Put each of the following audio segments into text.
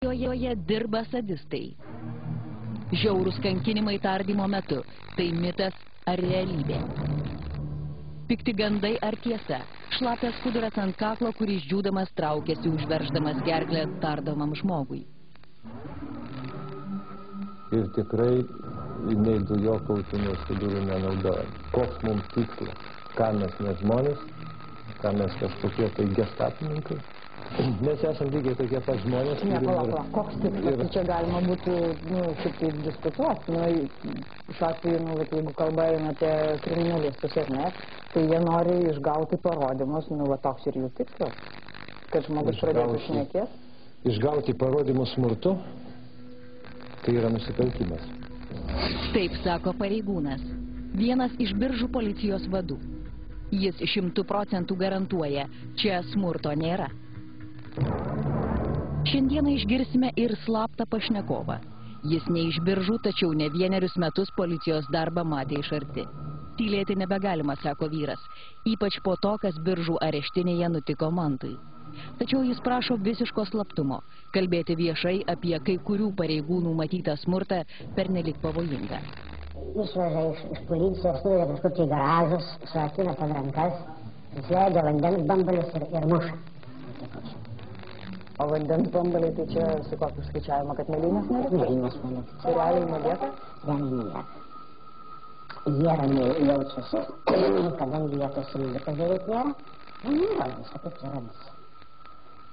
Joje dirba sadistai. Žiaurūs kankinimai tardymo metu – tai mitas ar realybė. Pikti gandai ar tiesa – šlapias skuduras ant kaklo, kuris džiūdamas traukiasi, užverždamas gerklę tardomam žmogui. Ir tikrai nei dujokaučių, nei skudurų nenaudojam. Koks mums tikslas? Ką mes ne žmonės? Ką mes kažkokie tai gestapininkai? Mes esam lygiai tokie pat žmonės. Ne, palauk, koks tikslas? Čia galima būtų, šiek tiek diskutuoti. Šiuo atveju, jeigu kalba eina apie kriminalistus ir ne, tai jie nori išgauti parodymus, toks ir jų tikslas, kad žmogus pradėtų šnekės. Išgauti parodymus smurtu, tai yra nusikaltimas. Taip sako pareigūnas, vienas iš Biržų policijos vadų. Jis 100% garantuoja, čia smurto nėra. Šiandieną išgirsime ir slaptą pašnekovą. Jis ne iš Biržų, tačiau ne vienerius metus policijos darbą matė iš arti. Tylėti nebegalima, sako vyras, ypač po to, kas Biržų areštinėje nutiko Mantui. Tačiau jis prašo visiško slaptumo, kalbėti viešai apie kai kurių pareigūnų matytą smurtą pernelyg pavojingą. Išveža iš policijos, nuveža kažkur į garažus, surakina ten rankas, įsileidžia vandens bambalius ir muša. O vandens bambaliai tai čia su kokiu skaičiavimą, kad mėlynės nelieka? Mėlynės nelieka. Tai realiai nelieka? Realiai nelieka. Jie ramiai jaučiasi, kadangi jie tos rizikos beveik nėra, nėra viso kaip čia ramis.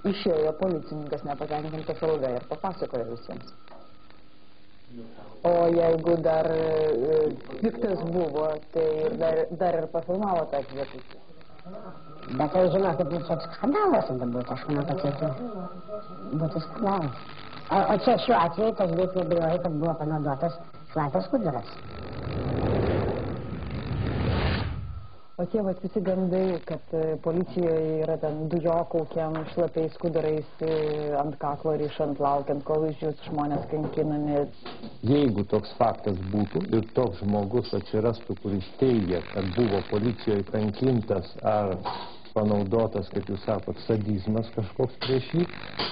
Išėjo policininkas nepatenkintas alga ir papasakojo visiems. O jeigu dar piktas buvo, tai dar ir pafilmavo tą ekzekuciją. Bet tai žinokit, čia skandalas būtų, aš manau, kad čia būtų skandalas. O čia šiuo atveju tas beveik nebijoja, kad buvo panaudotas šlapias skuduras. O tie visi gandai, kad policijoje yra ten dujokaukiam, šlapiais skudurais ant kaklo rišant, laukiant, kol išdžius žmonės kankinami. Jeigu toks faktas būtų ir toks žmogus atsirastų, kuris teigia, kad buvo policijoje kankintas ar panaudotas, kaip jūs sakot, sadizmas kažkoks prieš jį,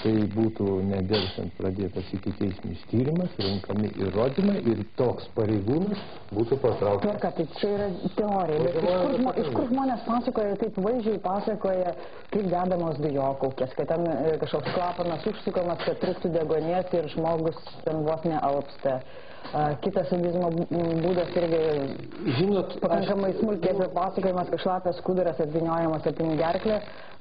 tai būtų nedelsiant pradėtas ikiteisminis tyrimas, renkami įrodymai ir toks pareigūnas būtų patrauktas. Tvarka, tai čia yra teorija, bet iš kur žmonės pasakoja, taip vaizdžiai pasakoja, kaip dedamos dujokaukės, kad ten kažkoks klapanas užsukamas, kad trūktų degonės ir žmogus ten vos nealpsta. Kitas sadizmo būdas irgi, žinot, pakankamai smulkiai pasakojimas, kad šlapias skuduras atviniojamas aplink gerklę,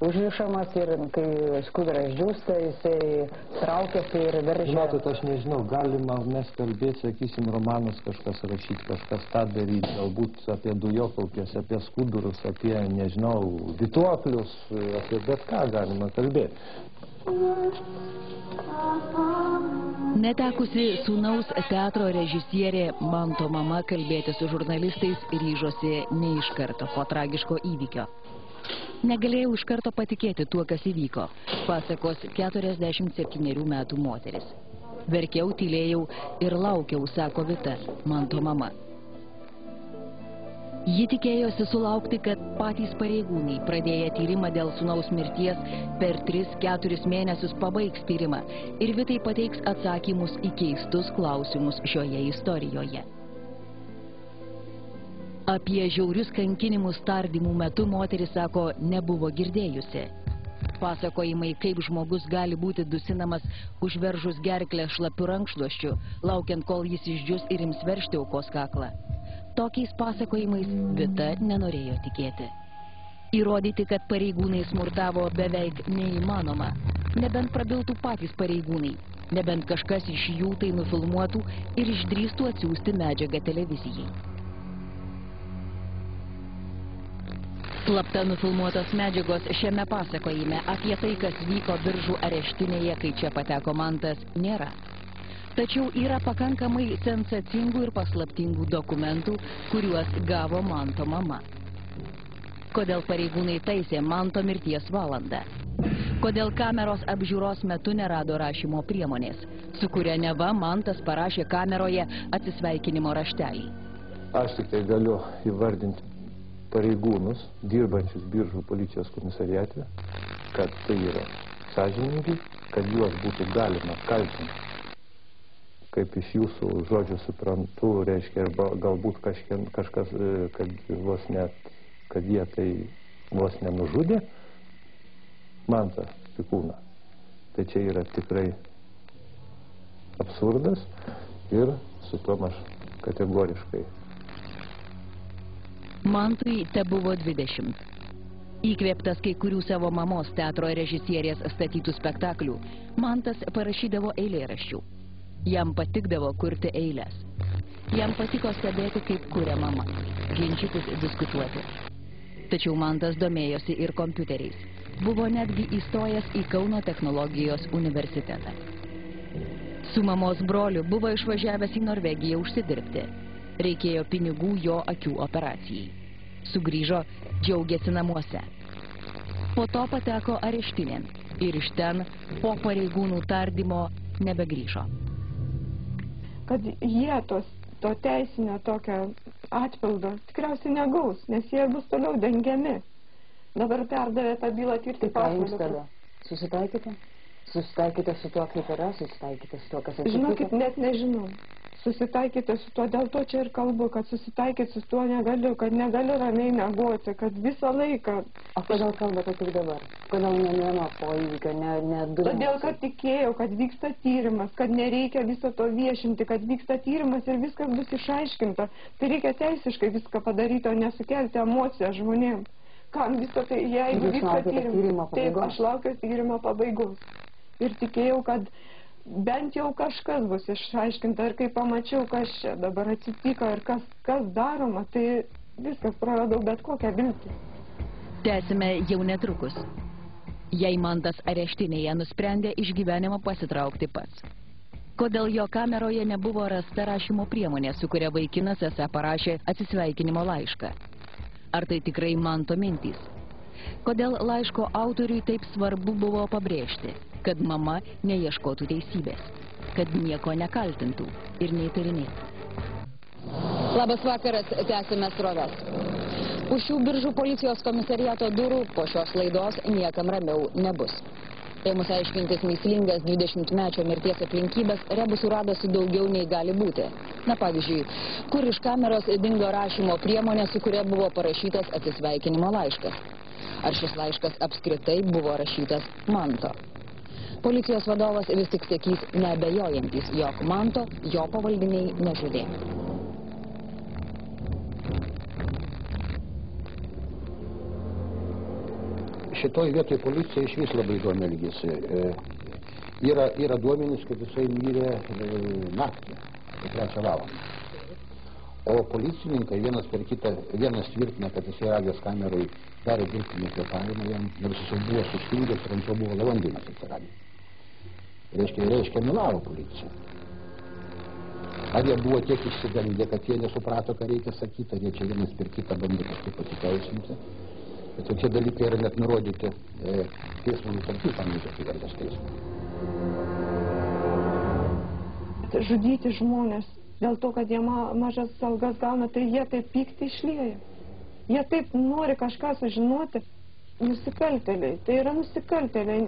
užrišamas ir kai skuduras džiūsta, jisai traukiasi ir veržia. Matot, aš nežinau, galima mes kalbėti, sakysim, romanus kažkas rašyti, kažkas tą daryti, galbūt apie dujokaukės, apie skudurus, apie, nežinau, vituoklius, apie bet ką galima kalbėti. Netekusi sūnaus teatro režisierė Manto mama kalbėti su žurnalistais ryžosi ne iš karto po tragiško įvykio. Negalėjau iš karto patikėti tuo, kas įvyko, pasakos 47 metų moteris. Verkiau, tylėjau ir laukiau, sako Vita, Manto mama. Ji tikėjosi sulaukti, kad patys pareigūnai, pradėję tyrimą dėl sūnaus mirties, per 3-4 mėnesius pabaigs tyrimą ir Vitai pateiks atsakymus į keistus klausimus šioje istorijoje. Apie žiaurius kankinimus tardymų metu moteris sako, nebuvo girdėjusi. Pasakojimai, kaip žmogus gali būti dusinamas užveržus gerklę šlapiu rankšluosčiu, laukiant, kol jis išdžius ir ims veržti aukos kaklą. Tokiais pasakojimais Vita nenorėjo tikėti. Įrodyti, kad pareigūnai smurtavo beveik neįmanoma. Nebent prabiltų patys pareigūnai, nebent kažkas iš jų tai nufilmuotų ir išdrįstų atsiųsti medžiagą televizijai. Slapta nufilmuotos medžiagos šiame pasakojime apie tai, kas vyko Biržų areštinėje, kai čia pateko Mantas, nėra. Tačiau yra pakankamai sensacingų ir paslaptingų dokumentų, kuriuos gavo Manto mama. Kodėl pareigūnai taisė Manto mirties valandą? Kodėl kameros apžiūros metu nerado rašymo priemonės, su kuria neva Mantas parašė kameroje atsisveikinimo raštelį? Aš tik tai galiu įvardinti pareigūnus, dirbančius Biržų policijos komisariate, kad tai yra sąžiningai, kad juos būtų galima kaltinti. Kaip iš jūsų žodžių suprantu, reiškia, galbūt kažkas, kad jie tai vos nenužudė Mantą Pikūną. Tai čia yra tikrai absurdas ir su tuom aš kategoriškai. Mantui te buvo 20. Įkvėptas kai kurių savo mamos teatro režisierės statytų spektaklių, Mantas parašydavo eilėraščių. Jam patikdavo kurti eiles. Jam patiko stebėti, kaip kuria mama, ginčytis, diskutuoti. Tačiau Mantas domėjosi ir kompiuteriais. Buvo netgi įstojęs į Kauno technologijos universitetą. Su mamos broliu buvo išvažiavęs į Norvegiją užsidirbti. Reikėjo pinigų jo akių operacijai. Sugrįžo, džiaugėsi namuose. Po to pateko areštinėn ir iš ten po pareigūnų tardymo nebegrįžo. Kad jie to teisinio tokio atpildo tikriausiai negaus, nes jie bus toliau dengiami. Dabar perdavė tą bylą tirti pasvalio. Tai ką jums tada? Susitaikite? Susitaikite su tuo, kaip yra? Susitaikite su tuo, kas atsitiko? Žinokit, net nežinau. Susitaikyti su tuo, dėl to čia ir kalbu, kad susitaikyti su tuo negaliu, kad negaliu ramiai miegoti, kad visą laiką... O kodėl kalbate tik dabar? Kodėl ne po įvykio, ne du? Todėl, kad tikėjau, kad vyksta tyrimas, kad nereikia viso to viešinti, kad vyksta tyrimas ir viskas bus išaiškinta. Tai reikia teisiškai viską padaryti, o nesukelti emociją žmonėm. Kam viso tai, jeigu vyksta tyrimas? Taip, aš laukiu tyrimo pabaigos. Ir tikėjau, kad bent jau kažkas bus išaiškinta ir kai pamačiau, kas čia dabar atsitiko ir kas daroma, tai viskas praradau bet kokią viltį. Tęsime jau netrukus. Jei Mantas areštinėje nusprendė iš gyvenimo pasitraukti pats. Kodėl jo kameroje nebuvo rasta rašymo priemonė, su kuria vaikinas esą parašė atsisveikinimo laišką? Ar tai tikrai Manto mintys? Kodėl laiško autoriui taip svarbu buvo pabrėžti, kad mama neieškotų teisybės, kad nieko nekaltintų ir neįtarinėtų? Labas vakaras, tęsime sroves. Už šių Biržų policijos komisariato durų po šios laidos niekam ramiau nebus. Ėmus aiškintis mįslingas 20-mečio mirties aplinkybės, rebusų radosi daugiau nei gali būti. Na pavyzdžiui, kur iš kameros dingo rašymo priemonė, su kuria buvo parašytas atsisveikinimo laiškas? Ar šis laiškas apskritai buvo rašytas Manto? Policijos vadovas vis tik sakys neabejojantis, jog Manto jo pavaldiniai nežudė. Šitoj vietoj policija iš vis labai įdomi elgėsi. Yra duomenys, kad jisai mirė naktį, 3 valandą. O policininkai vienas tvirtina, kad jisai radęs kameroj darė dirbtinį kvėpavimą jam, nors jisai buvo sustingęs ir ant jo buvo lavandinas atsiradęs. Reiškia, melavo policija. Ar jie buvo tiek išsigandę, kad jie nesuprato, ką reikia sakyti, ar jie čia vienas per kitą bandė kažkaip pasiteisinti. Bet tokie dalykai yra net nurodyti teismo nutarty Panevėžio apygardos teismo. Žudyti žmonės dėl to, kad jie mažas algas gauna, tai jie taip pyktį išlieja. Jie taip nori kažką sužinoti. Nusikaltėliai, tai yra nusikaltėliai.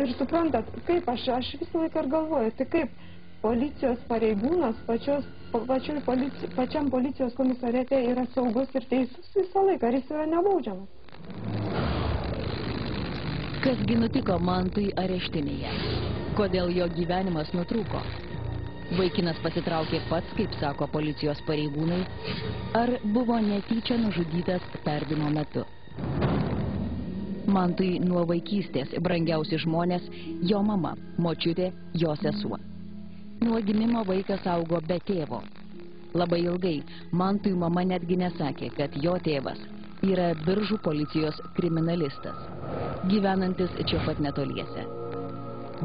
Ir suprantat, kaip aš visą laiką ir galvoju, tai kaip policijos pareigūnas pačiam policijos komisariate yra saugus ir teisus visą laiką, ar jis yra nebaudžiamas. Kasgi nutiko Mantui areštinėje? Kodėl jo gyvenimas nutrūko? Vaikinas pasitraukė pats, kaip sako policijos pareigūnai, ar buvo netyčia nužudytas tardymo metu? Mantui nuo vaikystės brangiausi žmonės jo mama, močiutė, jo sesuo. Nuo gimimo vaikas augo be tėvo. Labai ilgai Mantui mama netgi nesakė, kad jo tėvas yra Biržų policijos kriminalistas, gyvenantis čia pat netoliese.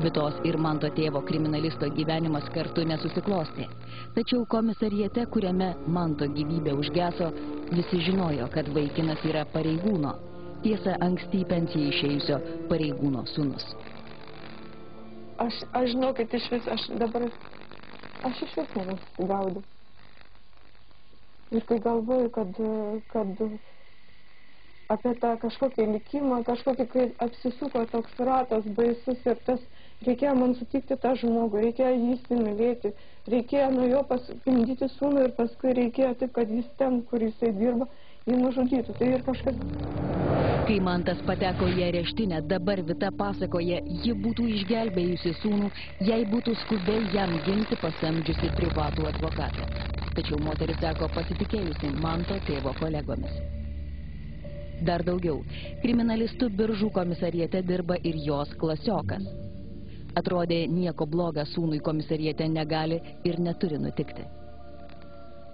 Vitos ir Manto tėvo kriminalisto gyvenimas kartu nesusiklostė. Tačiau komisariete, kuriame Manto gyvybė užgeso, visi žinojo, kad vaikinas yra pareigūno. Tiesa, anksti į pensiją išėjusio pareigūno sūnus. Aš žinokit, aš iš vis nesusigaudau. Ir kai galvoju, kad apie tą kažkokį likimą, kažkokį, kai apsisuko toks ratas baisus ir tas Reikėjo man sutikti tą žmogų, reikėjo jį įsimylėti, reikėjo nuo jo gimdyti sūnų ir paskui reikėjo taip, kad jis ten, kur jisai dirba, jį nužudytų. Tai ir kažkas... Kai Mantas pateko į areštinę, dabar Vita pasakoja, ji būtų išgelbėjusi sūnų, jei būtų skubiai jam ginti pasamdžiusi privatų advokatą. Tačiau moteris sako pasitikėjusi Manto tėvo kolegomis. Dar daugiau, kriminalistų Biržų komisariete dirba ir jos klasiokas. Atrodė, nieko bloga sūnui komisariete negali ir neturi nutikti.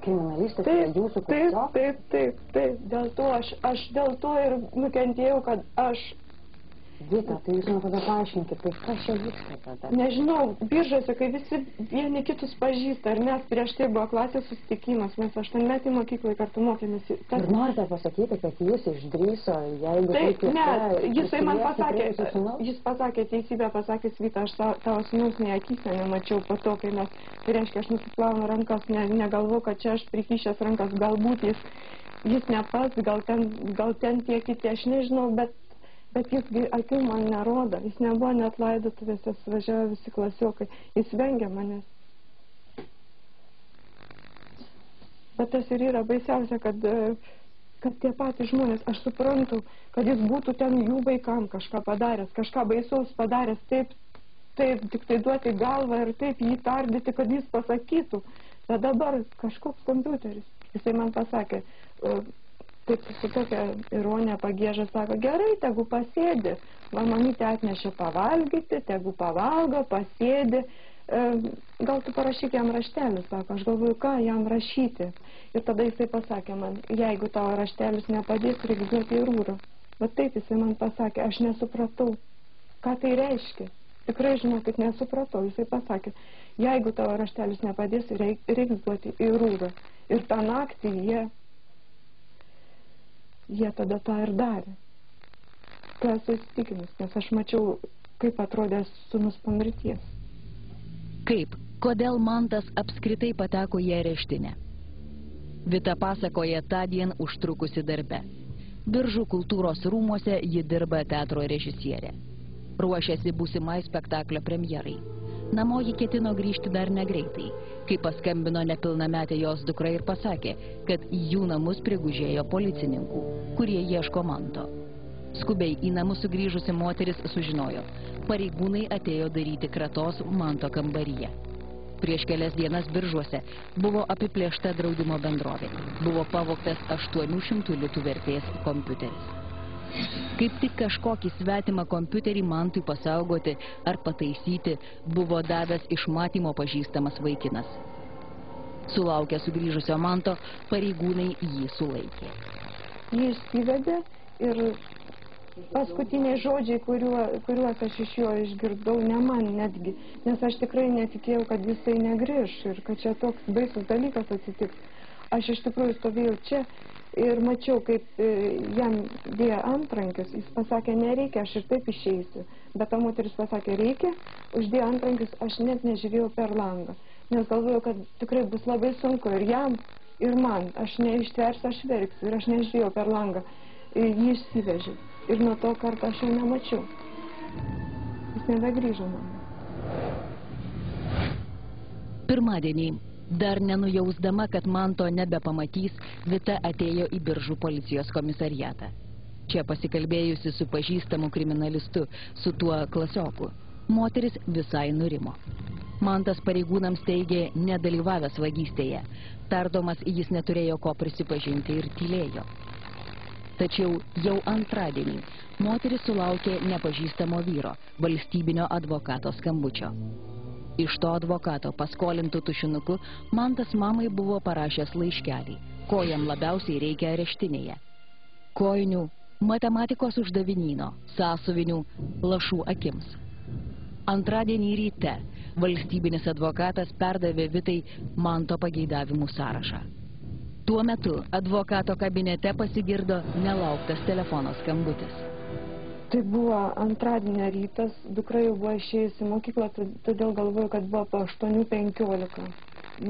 Kriminalistas yra jūsų klasiokas? Taip. Dėl to aš dėl to ir nukentėjau, kad aš... Vita, tai jūs man tada paaiškinkit, tai kas čia vyksta tada? Nežinau, Biržuose, kai visi vieni kitus pažįsta, ar mes prieš tai buvo klasės susitikimas, mes 8-metį mokyklai kartu mokėmės. Ir norite pasakyti, kad jis išdrįso, jeigu... Taip, ne, jisai man pasakė, jis pasakė teisybę, pasakė, Vita, aš tavo sūnaus nei akyse nemačiau po to, kai mes, tai reiškia, aš nusiplaunu rankas, negalvoju, kad čia aš prikišęs rankas, galbūt jis ne pats, gal ten tie kiti, aš nežinau, bet jis akių man nerodo, jis nebuvo net laidotuvėse, važiavo visi klasiokai, jis vengia manęs. Bet tas ir yra baisiausia, kad tie patys žmonės, aš suprantu, kad jis būtų ten jų vaikam kažką padaręs, kažką baisaus padaręs, taip, tik tai duoti galvą ir taip jį tardyti, kad jis pasakytų. Bet dabar kažkoks kompiuteris, jisai man pasakė, taip su tokia ironija pagieža, sako, gerai, tegu pasėdi. Man mamytė atnešė pavalgyti, tegu pavalgo, pasėdi. Gal tu parašyk jam raštelį, sako, aš galvoju, ką jam rašyti. Ir tada jisai pasakė man, jeigu tavo raštelis nepadės, reikia duoti į rūrą. Bet taip jisai man pasakė, aš nesupratau, ką tai reiškia. Tikrai žinokit, nesupratau. Jisai pasakė, jeigu tavo raštelis nepadės, reikia duoti į rūrą. Ir tą naktį jie tada tą ir darė. Tai esu įsitikinus, nes aš mačiau, kaip atrodė sūnus po mirties. Kaip? Kodėl Mantas apskritai pateko į areštinę? Vita pasakoja tądien užtrukusi darbe. Biržų kultūros rūmuose ji dirba teatro režisierė. Ruošiasi būsimai spektaklio premjerai. Namo ji ketino grįžti dar negreitai, kai paskambino nepilnametė jos dukra ir pasakė, kad į jų namus prigužėjo policininkų, kurie ieško Manto. Skubiai į namus sugrįžusi moteris sužinojo, pareigūnai atėjo daryti kratos Manto kambaryje. Prieš kelias dienas Biržuose buvo apiplėšta draudimo bendrovė, buvo pavogtas 800 litų vertės kompiuteris. Kaip tik kažkokį svetimą kompiuterį Mantui pasaugoti ar pataisyti buvo davęs iš matymo pažįstamas vaikinas. Sulaukę sugrįžusio Manto, pareigūnai jį sulaikė. Jį išsivedė ir paskutiniai žodžiai, kuriuos aš iš jo išgirdau, ne man netgi, nes aš tikrai netikėjau, kad jisai negrįš ir kad čia toks baisus dalykas atsitiks. Aš iš tikrųjų stovėjau čia ir mačiau, kaip jam dėjo antrankius. Jis pasakė, nereikia, aš ir taip išeisiu. Bet ta moteris pasakė, reikia, uždėjo antrankius, aš net nežiūrėjau per langą. Nes galvojau, kad tikrai bus labai sunku ir jam, ir man. Aš neištversiu, aš verksiu ir aš nežiūrėjau per langą. Jį išsivežė. Ir nuo to karto aš jau nemačiau. Jis nebegrįžo man. Pirmadienį. Dar nenujausdama, kad Manto nebepamatys, Vita atėjo į Biržų policijos komisariatą. Čia pasikalbėjusi su pažįstamu kriminalistu, su tuo klasioku, moteris visai nurimo. Mantas pareigūnams teigė nedalyvavęs vagystėje. Tardomas jis neturėjo ko prisipažinti ir tylėjo. Tačiau jau antradienį moteris sulaukė nepažįstamo vyro, valstybinio advokato skambučio. Iš to advokato paskolintų tušinuku Mantas mamai buvo parašęs laiškelį, ko jam labiausiai reikia areštinėje. Kojinių, matematikos uždavinyno, sąsuvinių, lašų akims. Antradienį ryte valstybinis advokatas perdavė Vitai Manto pageidavimų sąrašą. Tuo metu advokato kabinete pasigirdo nelauktas telefono skambutis. Tai buvo antradienio rytas, dukra jau buvo išėjusi į mokyklą, todėl galvoju, kad buvo po 8:15.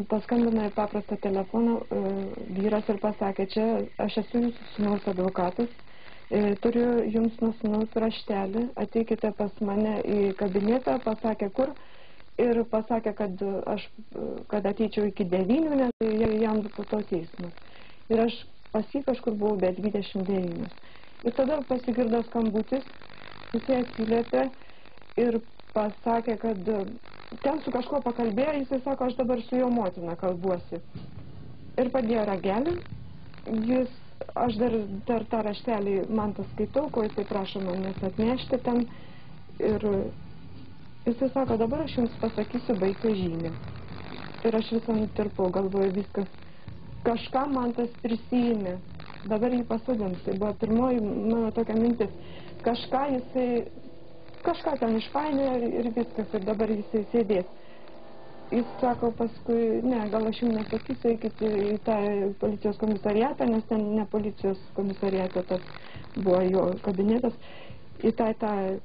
Paskambino į paprastą telefoną vyras ir pasakė, čia aš esu jūsų sūnaus advokatas, Turiu jums nuo sūnaus raštelį, ateikite pas mane į kabinetą, pasakė kur, ir pasakė, kad ateičiau iki 9, nes jam po to teismas. Ir aš pas jį kažkur buvau be 29. Ir tada pasigirdo skambutis, jisai atsiliepė ir pasakė, kad ten su kažko pakalbėjo, jisai sako, aš dabar su jo motina kalbuosi. Ir padėjo ragelį, aš dar tą raštelį man paskaitau, ko jisai prašo manęs atnešti ten. Ir jisai sako, dabar aš jums pasakysiu baigtą žinią. Ir aš visą nutirpau, galvoju viskas. Kažką man tas prisijėmė. Dabar jį pasodins. Tai buvo pirmoji mano tokia mintis. Kažką ten išpainė ir viskas. Ir dabar jisai sėdės. Jis sako paskui, ne, gal aš jums nesakysiu, eikite į tą policijos komisariatą, nes ten ne policijos komisariatą, tas buvo jo kabinetas. Į tą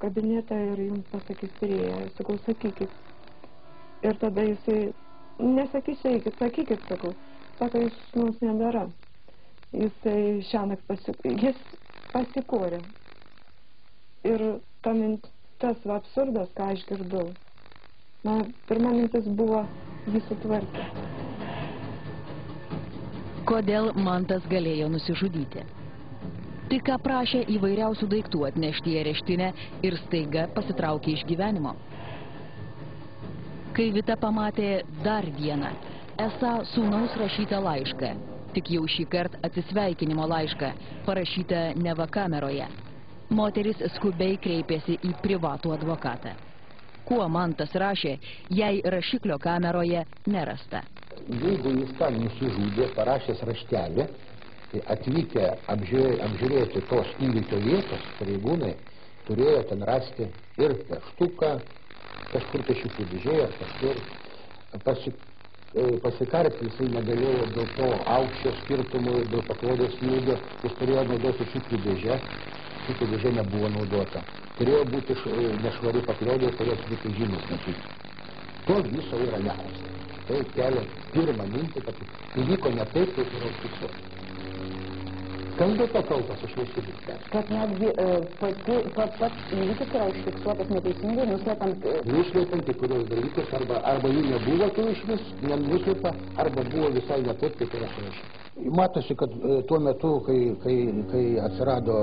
kabinetą ir jums pasakys tyrėja. Sakau, sakykit. Ir tada jisai, nesakysiu, eikit, sakykit, sakau. Sako, jis mums nedara. Jisai šiąnakt pasikorė. Ir tas absurdas, ką aš girdau. Na, pirma mintis buvo jį sutvarkė. Kodėl Mantas galėjo nusižudyti? Tik ką prašė įvairiausių daiktų atnešti į areštinę ir staiga pasitraukė iš gyvenimo. Kai Vita pamatė dar vieną, esą sūnaus rašytą laišką, tik jau šį kartą atsisveikinimo laišką, parašytą neva kameroje. Moteris skubiai kreipėsi į privatų advokatą. Kuo Mantas rašė, jei rašiklio kameroje nerasta? Jeigu jis ten nusižudė, parašęs raštelį, tai atvykę apžiūrėti tos įvykio vietos, pareigūnai turėjo ten rasti ir peštuką, kažkur tai šiukšlių dėžėje ar kažkur. Pasikarti jisai negalėjo dėl to aukščio skirtumų, dėl paklodės ilgio, jis turėjo naudoti šiukšlių dėžę, šiukšlių dėžė nebuvo naudota. Turėjo būti nešvari paklodė, turėjo būti žymus matyti. To viso yra nerasta. Tai kelia pirmą mintį, kad įvyko ne taip, kaip yra užfiksuota. Kas dėl to kaltas už viską? Kad netgi pats įvykis yra užfiksuotas neteisingai, nuslėpant... Nuslėpant į kurios dalykus, arba jų nebuvo, tai iš vis nenuslėpa, arba buvo visai ne taip, kaip yra surašyta. Matosi, kad tuo metu, kai atsirado,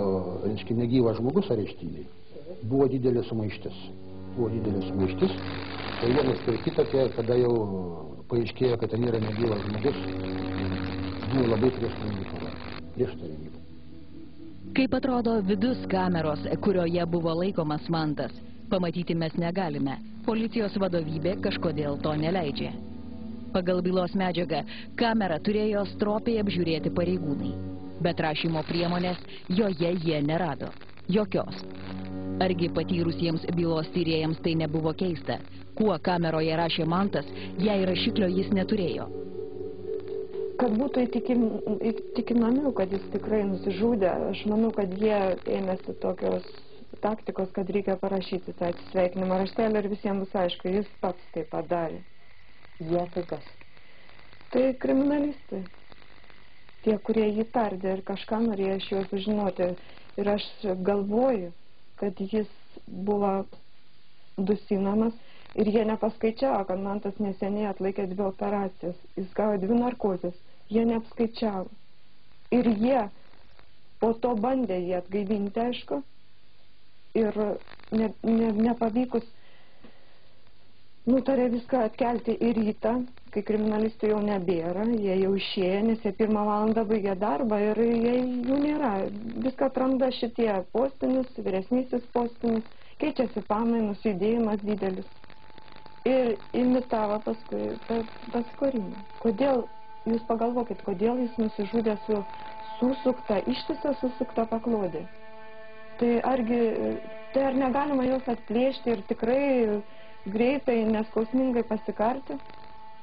reiškia, negyvas žmogus areštinėje, buvo didelė sumaištis. Tai vienas per kitą, kada jau paaiškėjo, kad ten yra negyvas žmogus, buvo labai prieštaringi. Kaip atrodo vidus kameros, kurioje buvo laikomas Mantas, pamatyti mes negalime. Policijos vadovybė kažkodėl to neleidžia. Pagal bylos medžiagą, kamerą turėjo stropiai apžiūrėti pareigūnai. Bet rašymo priemonės joje jie nerado. Jokios. Argi patyrusiems bylos tyrėjams tai nebuvo keista? Kuo kameroje rašė Mantas, jei rašiklio jis neturėjo? Kad būtų įtikinamiau, kad jis tikrai nusižudė, aš manau, kad jie ėmėsi tokios taktikos, kad reikia parašyti tą atsisveikinimą raštelį ir visiems bus aišku, jis pats tai padarė. Jie tai kas? Tai kriminalistai. Tie, kurie jį tardė ir kažką norėjo iš jo sužinoti. Ir aš galvoju, kad jis buvo dusinamas. Ir jie nepaskaičiavo, kad Mantas neseniai atlaikė 2 operacijas. Jis gavo 2 narkozės. Jie neapskaičiavo. Ir jie po to bandė jį atgaivinti, aišku. Ir nepavykus nutarė viską atkelti į rytą, kai kriminalistų jau nebėra. Jie jau išėjo, nes jie 1 valandą baigė darbą ir jų nėra. Viską atranda šitie postinis, vyresnysis postinis. Keičiasi pamainos, judėjimas didelis. Ir imitavo paskui pasikorimą. Kodėl, jūs pagalvokit, kodėl jis nusižudė su ištisą susukta paklodė? Tai ar negalima jos atplėšti ir tikrai greitai, neskausmingai pasikarti?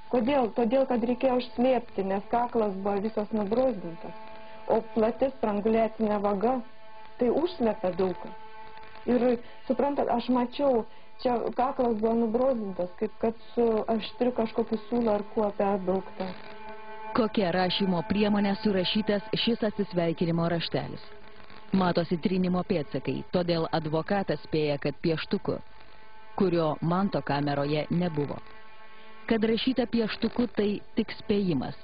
Kodėl? Todėl, kad reikėjo užslėpti, nes kaklas buvo visas nubrozdintas. O plati stranguliacinė vaga, tai užslėpia daugą. Ir suprantat, aš mačiau, čia kaklas buvo nubrozdintas, kaip kad su aštriu kažkokiu siūlu ar kuope apbraukta. Kokia rašymo priemonė surašytas šis atsisveikinimo raštelis? Matosi trynimo pėdsakai, todėl advokatas spėja, kad pieštuku, kurio Manto kameroje nebuvo. Kad rašyta pieštuku, tai tik spėjimas.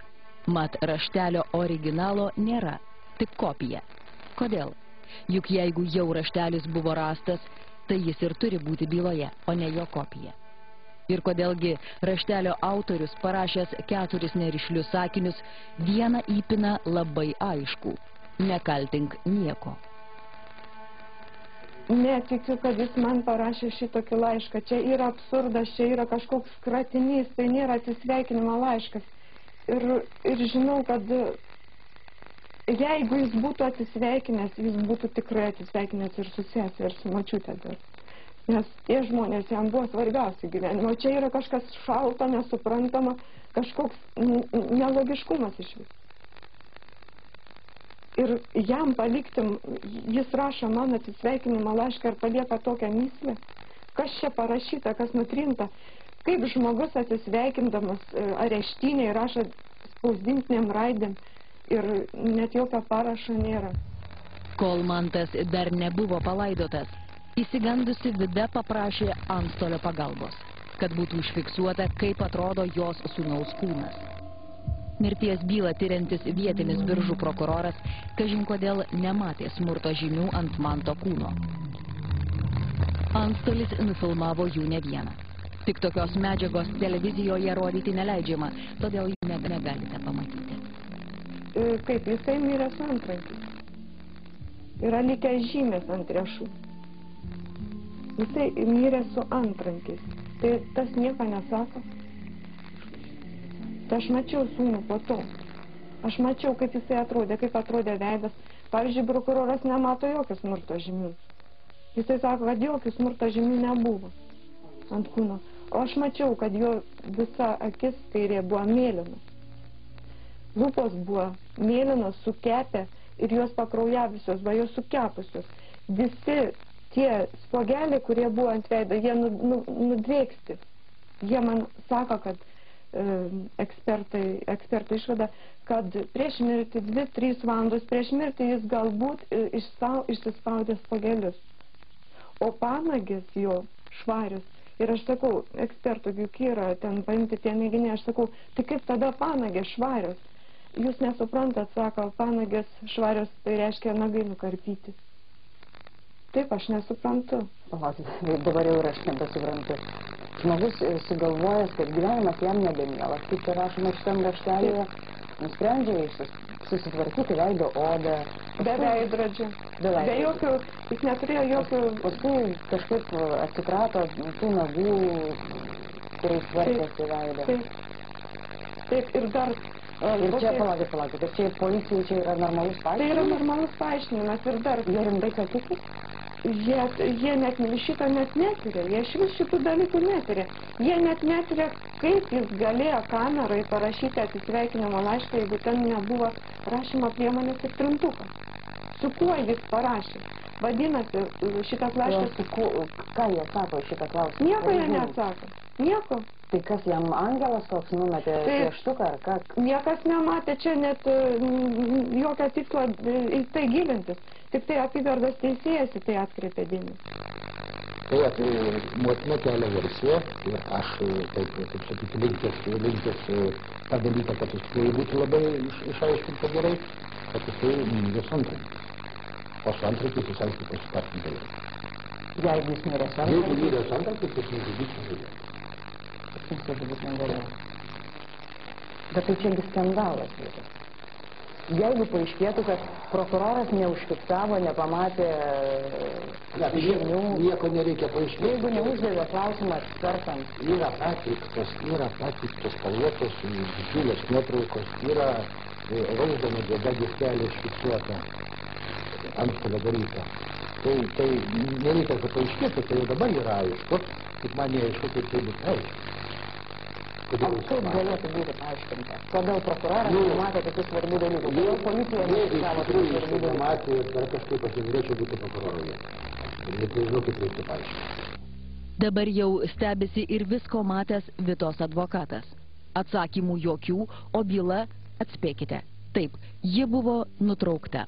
Mat raštelio originalo nėra, tik kopija. Kodėl? Juk jeigu jau raštelis buvo rastas, tai jis ir turi būti byloje, o ne jo kopija. Ir kodėlgi raštelio autorius, parašęs 4 nerišlius sakinius, vieną įpina labai aišku: nekaltink nieko. Netikiu, kad jis man parašė šitokį laišką. Čia yra absurdas, čia yra kažkoks kratinys, tai nėra atsisveikinimo laiškas. Ir žinau, kad jeigu jis būtų atsisveikinęs, jis būtų tikrai atsisveikinęs ir su sesė, ir su močiute dar. Nes tie žmonės jam buvo svarbiausi gyvenimo. Čia yra kažkas šalto, nesuprantama, kažkoks nelogiškumas iš vis. Ir jam palikti, jis rašo man atsisveikinimo laišką ir palieka tokią mįslę. Kas čia parašyta, kas nutrinta. Kaip žmogus atsisveikindamas areštinėje rašo spausdintinėm raidėm ir net jokio parašo nėra. Kol Mantas dar nebuvo palaidotas, įsigandusi Vida paprašė antstolio pagalbos, kad būtų užfiksuota, kaip atrodo jos sūnaus kūnas. Mirties bylą tyriantis vietinis Biržų prokuroras kažin kodėl nematė smurto žymių ant Manto kūno. Antstolis nufilmavo jų ne vieną. Tik tokios medžiagos televizijoje rodyti neleidžiama, todėl jų negalite pamatyti. Kaip jisai mirė su antrankiais. Yra likę žymės ant riešų. Jisai mirė su antrankiais. Tai tas nieko nesako. Tai aš mačiau sūnų po to. Aš mačiau, kaip jisai atrodė, kaip atrodė veidas. Pavyzdžiui, prokuroras nemato jokių smurto žymių. Jisai sako, kad jokių smurto žymių nebuvo ant kūno. O aš mačiau, kad jo visa akis kairė buvo mėlyna. Lūpos buvo mėlynos, sukepę ir jos pakraujavusios, va jos sukepusios. Visi tie spogeliai, kurie buvo ant veido, jie nudrėksti. Jie man sako, kad ekspertai išvada, kad prieš mirtį 2-3 valandos prieš mirtį jis galbūt išsispaudė spogelius. O panagės jo švarius. Ir aš sakau, ekspertų, juk yra ten paimti tie mėginiai, aš sakau, tai kaip tada panagės švarios? Jūs nesuprantat, sako, panagės švarios, tai reiškia nagai nukarpyti. Taip, aš nesuprantu. Dabar jau ir aš nebesuprantu. Žmogus sugalvojęs, kad gyvenimas jam nebemielas, kaip tai rašoma šitam raštelėje, nusprendžia susitvarkyti veido odą. Be veidrodžių. Be jokių, jis neturėjo jokių... Paskui kažkaip atsikrato tų nagų, kuriais tvarkėsi veidą. Taip, ir dar... Ir čia, palaukit, bet čia policijai čia yra normalus paaiškinimas? Tai yra normalus paaiškinimas ir dar... Jie rimtai sakyti? Jie net šito net netiria, jie iš vis šitų dalykų netiria. Jie net netiria, kaip jis galėjo kamerai parašyti atsisveikinimo laišką, jeigu ten nebuvo rašymo priemonės ir trintukas. Su kuo jis parašė? Vadinasi, šitas laiškas... Ką jie sako šitą klausimą? Nieko jie neatsako. Nieko. Tai kas jam angelas toks numetė pieštuką ar ką? Niekas nematė čia net jokio tikslo į tai gilintis. Tik tai apygardos teisėjas į tai atkreipė dėmesį. Tai motina kelia versiją ir aš taip sakyti, linkęs tą dalyką, kad jis turi būti labai išaiškinta gerai, kad jisai mirė su antrankiais. O su antrankiais jis aišku pasitarti galėjo. Jeigu jis mirė su antrankiais? Jeigu mirė su antrankiais, jis nužudyti galėjo. Bet tai čiagi skandalas yra. Jeigu paaiškėtų, kad prokuroras neužfiksavo, nepamatė žinių... Nieko nereikia paaiškėti. Jeigu neuždavė klausimą ekspertams... Yra pateiktos spalvotos didžiulės nuotraukos, yra raudona juoda juostelė užfiksuota antstolio daryta. Tai nereikia, kad paaiškėtų, tai jau dabar yra aišku, tik man neaišku, kaip tai bus aišku. O kaip galėtų būti paaiškinta? Kodėl prokuroras nematė tokių svarbių dalykų? Kodėl policija nefiksavo tokių svarbių dalykų? Dar kažkaip pasižiūrėčiau būti prokuroroje. Ir nežinau, kaip reikia paaiškinti. Dabar jau stebisi ir visko matęs Vitos advokatas. Atsakymų jokių, o byla, atspėkite, taip, ji buvo nutraukta.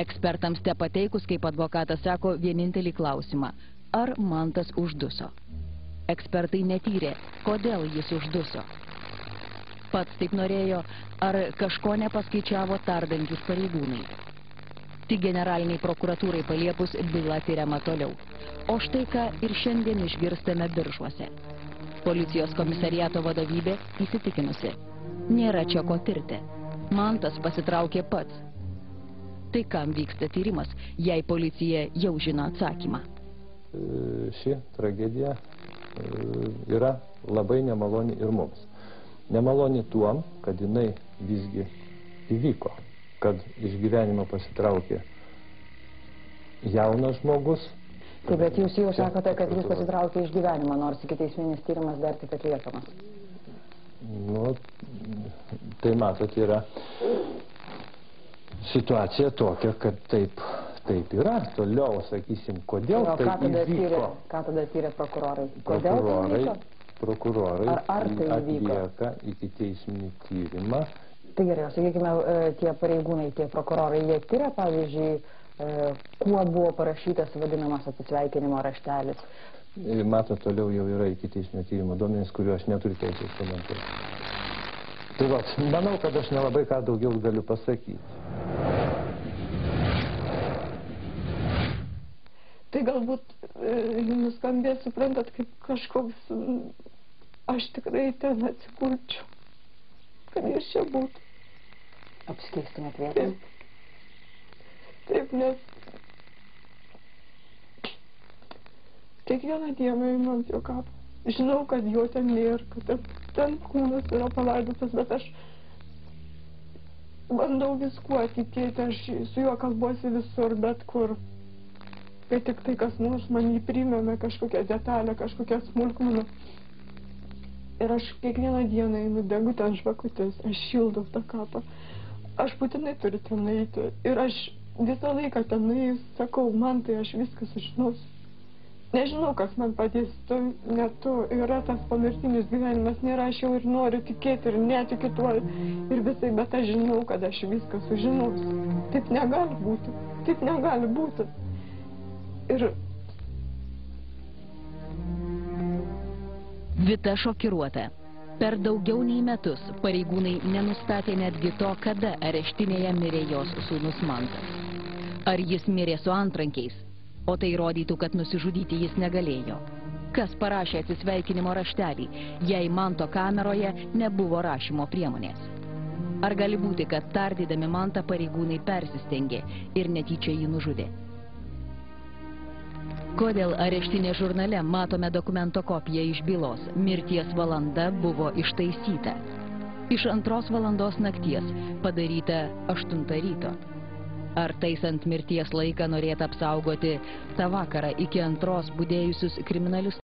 Ekspertams te pateikus, kaip advokatas sako, vienintelį klausimą – ar Mantas užduso. Ekspertai netyrė, kodėl jis užduso. Pats taip norėjo, ar kažko nepaskaičiavo tardantis pareigūnai. Tik generaliniai prokuratūrai paliepus byla tyriama toliau. O štai ką ir šiandien išgirstame Biržuose. Policijos komisariato vadovybė įsitikinusi. Nėra čia ko tirti. Mantas pasitraukė pats. Tai kam vyksta tyrimas, jei policija jau žino atsakymą? Ši tragedija yra labai nemaloni ir mums. Nemaloni tuom, kad jinai visgi įvyko, kad iš gyvenimo pasitraukė jaunas žmogus. Taip, bet jūs jau sakote, kad jis pasitraukė iš gyvenimo, nors ikiteisminis tyrimas dar tik atliekamas. Nu, tai matot, yra situacija tokia, kad taip yra. Toliau, sakysim, kodėl tai įvyko. Ką tada tyrė prokurorai? Kodėl tai įvyko? Prokurorai tai atlieka ikiteisminį tyrimą. Tai gerai, sakykime, tie pareigūnai, tie prokurorai, jie tyria, pavyzdžiui, kuo buvo parašytas vadinamas atsisveikinimo raštelis. Matot, toliau jau yra ikiteisminio tyrimo duomenys, kuriuo aš neturiu teisės komentuoti. Tai va, manau, kad aš nelabai ką daugiau galiu pasakyti. Tai galbūt nuskambės, suprantat, kaip kažkoks, aš tikrai ten atsikulčiau, kad jis čia būtų. Apskeistumėt vietą? Taip, nes kiekvieną dieną einu ant jo kapo. Žinau, kad jo ten nėra, kad ten kūnas yra palaidotas, bet aš bandau viskuo tikėti, aš su juo kalbuosi visur, bet kur. Kai tik tai kas nors man jį primena, kažkokią detalę, kažkokią smulkmeną. Ir aš kiekvieną dieną einu, degu ten žvakutės, aš šildau tą kapą. Aš būtinai turiu ten eiti. Ir aš visą laiką ten einu, sakau, man tai aš viską sužinosiu. Nežinau, kas man padės, ne tu, yra tas pomirtinis gyvenimas, nėra, aš jau ir noriu tikėti ir netikiu tuo ir visai, bet aš žinau, kad aš viską sužinosiu. Taip negali būti, taip negali būti. Ir Vita šokiruota. Per daugiau nei metus pareigūnai nenustatė netgi to, kada areštinėje mirė jos sūnus Mantas. Ar jis mirė su antrankiais? O tai rodytų, kad nusižudyti jis negalėjo. Kas parašė atsisveikinimo raštelį, jei Manto kameroje nebuvo rašymo priemonės? Ar gali būti, kad tardydami Mantą pareigūnai persistengė ir netyčia jį nužudė? Kodėl areštinės žurnale matome dokumento kopiją iš bylos? Mirties valanda buvo ištaisyta. Iš 2 valandos nakties padaryta 8 ryto. Ar taisant mirties laiką norėta apsaugoti tą vakarą iki 2 budėjusius kriminalistus?